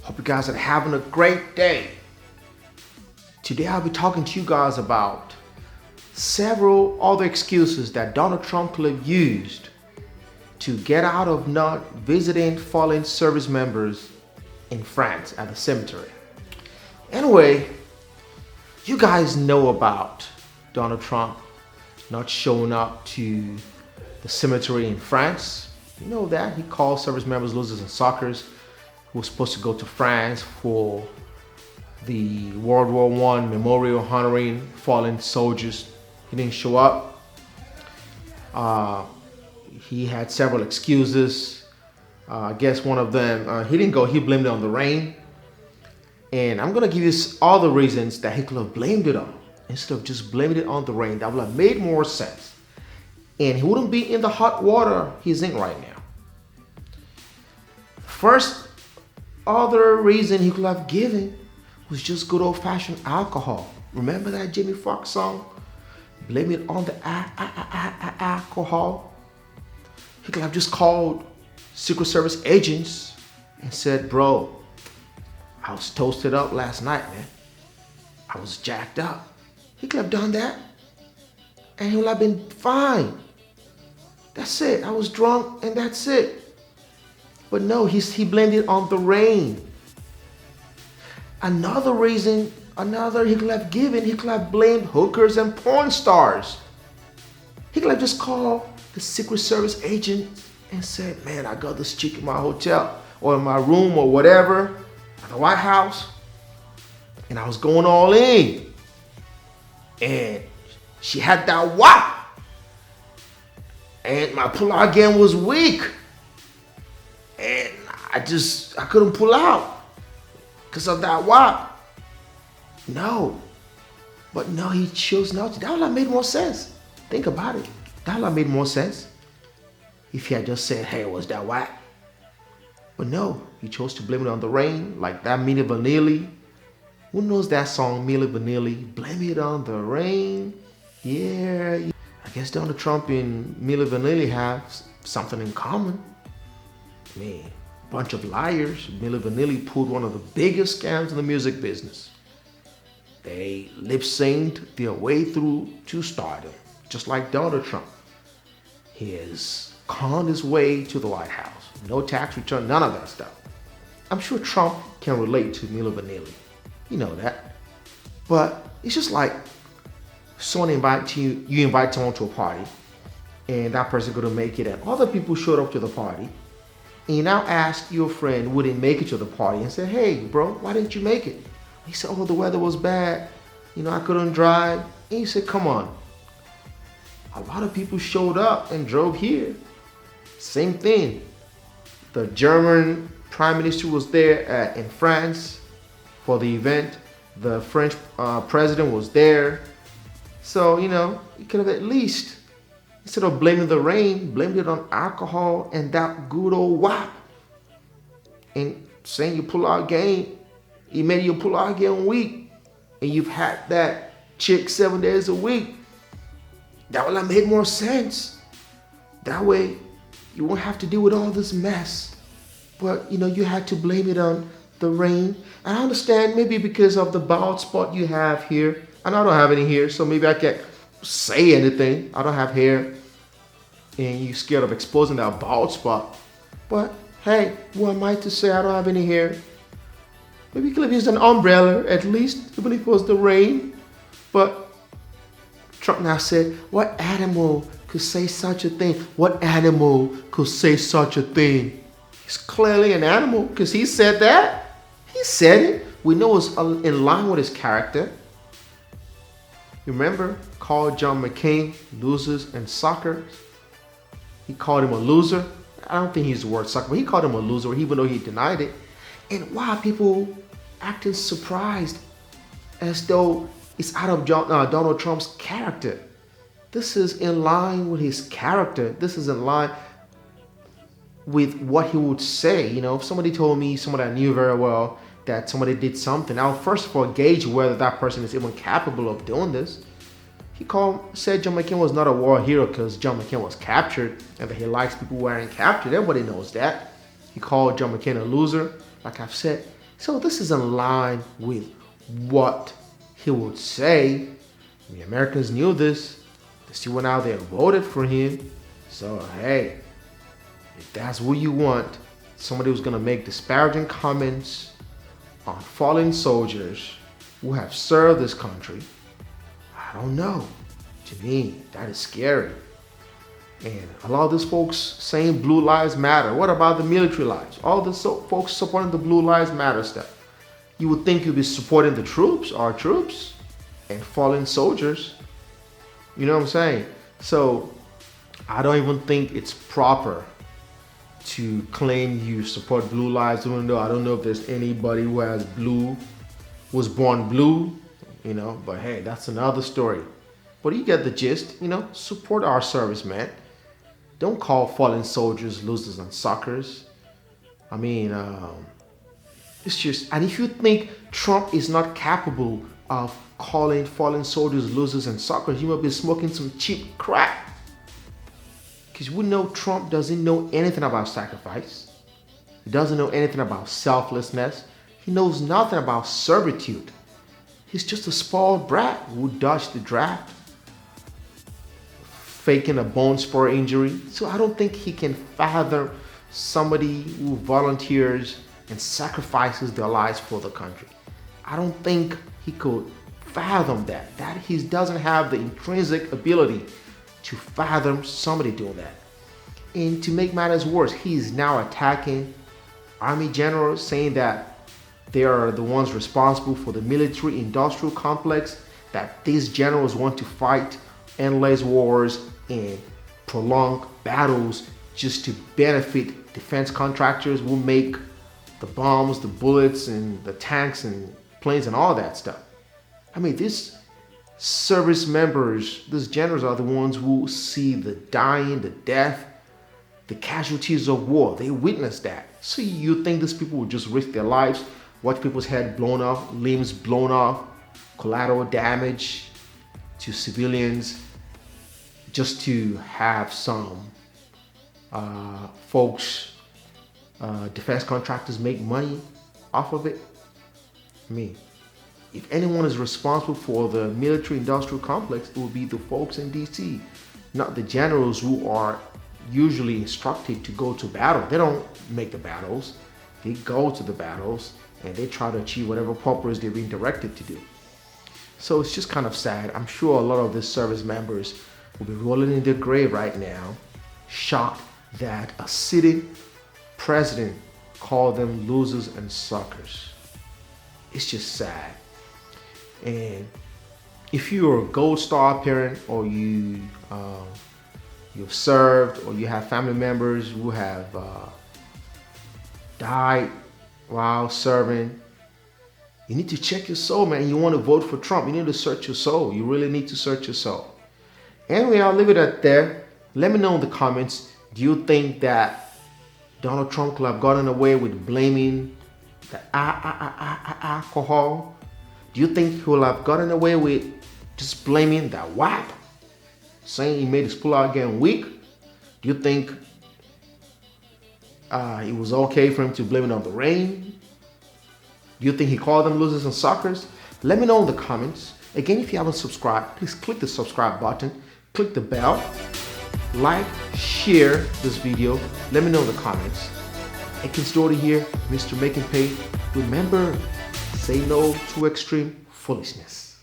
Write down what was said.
Hope you guys are having a great day. Today I'll be talking to you guys about several other excuses that Donald Trump could have used to get out of not visiting fallen service members in France at the cemetery. Anyway, you guys know about Donald Trump not showing up to the cemetery in France. You know that he called service members losers and suckers who were supposed to go to France for the World War I memorial honoring fallen soldiers. He didn't show up. He had several excuses. I guess one of them, he didn't go, he blamed it on the rain. And I'm gonna give you all the reasons that he could have blamed it on. Instead of just blaming it on the rain, that would have made more sense. And he wouldn't be in the hot water he's in right now. First other reason he could have given was just good old-fashioned alcohol. Remember that Jimmy Foxx song? Blame it on the alcohol. He could have just called Secret Service agents and said, bro, I was toasted up last night, man. I was jacked up. He could have done that and he would have been fine. That's it. I was drunk and that's it. But no, he blamed it on the rain. Another reason, he could have given, he could have blamed hookers and porn stars. He could have just called the Secret Service agent and said, man, I got this chick in my hotel or in my room or whatever at the White House. And I was going all in. And she had that WAP. And my pull-out game was weak. And I couldn't pull out because of that WAP. No. But no, he chose not to. That would have made more sense. Think about it. That would have made more sense if he had just said, hey, it was that WAP. But no, he chose to blame it on the rain, like that Milli Vanilli. Who knows that song, Milli Vanilli? Blame it on the rain. Yeah. I guess Donald Trump and Milli Vanilli have something in common. Man, bunch of liars. Milli Vanilli pulled one of the biggest scams in the music business. They lip-synced their way through to stardom, just like Donald Trump. He has conned his way to the White House. No tax return, none of that stuff. I'm sure Trump can relate to Milli Vanilli. You know that. But it's just like someone invites you invite someone to a party and that person couldn't make it and other people showed up to the party and you now ask your friend would he make it to the party and say, hey bro, why didn't you make it? He said, oh, the weather was bad. I couldn't drive. And he said, come on. A lot of people showed up and drove here. Same thing. The German Prime Minister was there in France for the event. The French president was there. So, you could have at least, instead of blaming the rain, blamed it on alcohol and that good old WAP. And saying you pull out game, you made your pull out game week, and you've had that chick 7 days a week. That would have made more sense. That way, you won't have to deal with all this mess. But, you had to blame it on the rain. And I understand maybe because of the bald spot you have here. And I don't have any here, so maybe I can't say anything. I don't have hair. And you're scared of exposing that bald spot. But, hey, who am I to say I don't have any hair? Maybe you could have used an umbrella at least, even if it was the rain. But Trump now said, what animal could say such a thing? What animal could say such a thing? He's clearly an animal because he said that. He said it. We know it's in line with his character. You remember, called John McCain losers and suckers. He called him a loser. I don't think he used the word sucker, but he called him a loser even though he denied it. And why people acting surprised as though it's out of Donald Trump's character. This is in line with his character. This is in line with what he would say. If somebody told me, someone I knew very well, that somebody did something, I would first of all gauge whether that person is even capable of doing this. He said John McCain was not a war hero because John McCain was captured and that he likes people wearing captured. Everybody knows that. He called John McCain a loser. Like I've said, So this is in line with what he would say. The Americans knew this. They still went out there and voted for him. So hey, if that's what you want, somebody who's gonna make disparaging comments on fallen soldiers who have served this country, I don't know. To me, that is scary. And a lot of these folks saying blue lives matter. What about the military lives? All the folks supporting the blue lives matter stuff. You would think you'd be supporting the troops, our troops, and fallen soldiers. You know what I'm saying? So I don't even think it's proper to claim you support blue lives, even though I don't know if there's anybody who has blue, was born blue, but hey, that's another story. But you get the gist, support our servicemen. Don't call fallen soldiers losers and suckers. I mean, it's just, and if you think Trump is not capable of calling fallen soldiers losers and suckers, you might be smoking some cheap crack. Because we know Trump doesn't know anything about sacrifice. He doesn't know anything about selflessness. He knows nothing about servitude. He's just a spoiled brat who dodged the draft, faking a bone spur injury. So I don't think he can fathom somebody who volunteers and sacrifices their lives for the country. I don't think he could fathom that. That he doesn't have the intrinsic ability to fathom somebody doing that. And to make matters worse, he is now attacking army generals, saying that they are the ones responsible for the military industrial complex, that these generals want to fight endless wars and prolonged battles just to benefit defense contractors who make the bombs, the bullets, and the tanks and planes and all that stuff. I mean, these service members, these generals are the ones who see the dying, the death, the casualties of war. They witness that. So you think these people would just risk their lives, watch people's head blown off, limbs blown off, collateral damage to civilians, just to have some folks, defense contractors make money off of it? I mean, if anyone is responsible for the military industrial complex, it will be the folks in DC, not the generals who are usually instructed to go to battle. They don't make the battles. They go to the battles and they try to achieve whatever purpose they're being directed to do. So it's just kind of sad. I'm sure a lot of the service members will be rolling in their grave right now, shocked that a sitting president called them losers and suckers. It's just sad. And if you're a gold star parent, or you've served, or you have family members who have died while serving, you need to check your soul, man. You want to vote for Trump, you need to search your soul. You really need to search your soul. Anyway, I'll leave it at there. Let me know in the comments, do you think that Donald Trump could have gotten away with blaming the alcohol? Do you think he will have gotten away with just blaming that WAP, saying he made his pullout game weak? Do you think it was okay for him to blame it on the rain? Do you think he called them losers and suckers? Let me know in the comments. Again, if you haven't subscribed, please click the subscribe button, click the bell, like, share this video. Let me know in the comments. Akin's daughter here, Mr. Making Pay. Remember, say no to extreme foolishness.